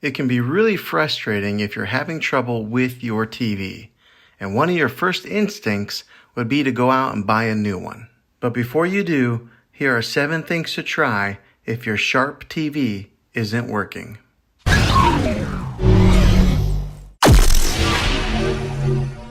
It can be really frustrating if you're having trouble with your TV, and one of your first instincts would be to go out and buy a new one. But before you do, here are 7 things to try if your Sharp TV isn't working.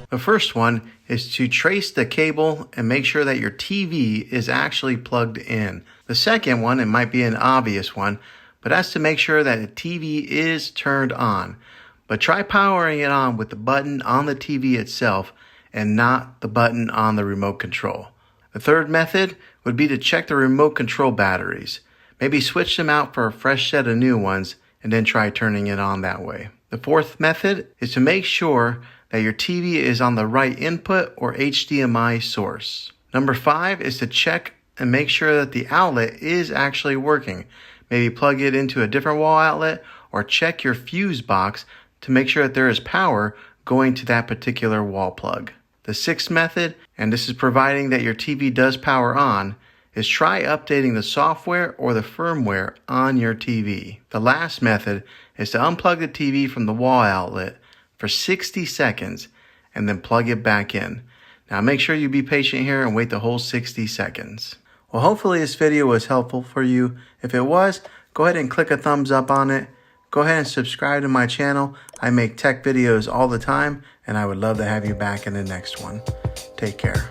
The first one is to trace the cable and make sure that your TV is actually plugged in. The second one, it might be an obvious one, but that's to make sure that the TV is turned on. But try powering it on with the button on the TV itself and not the button on the remote control. The third method would be to check the remote control batteries. Maybe switch them out for a fresh set of new ones and then try turning it on that way. The fourth method is to make sure that your TV is on the right input or HDMI source. Number 5 is to check and make sure that the outlet is actually working. Maybe plug it into a different wall outlet or check your fuse box to make sure that there is power going to that particular wall plug. The sixth method, and this is providing that your TV does power on, is try updating the software or the firmware on your TV. The last method is to unplug the TV from the wall outlet for 60 seconds and then plug it back in. Now make sure you be patient here and wait the whole 60 seconds. Well, hopefully this video was helpful for you. If it was, go ahead and click a thumbs up on it. Go ahead and subscribe to my channel. I make tech videos all the time, and I would love to have you back in the next one. Take care.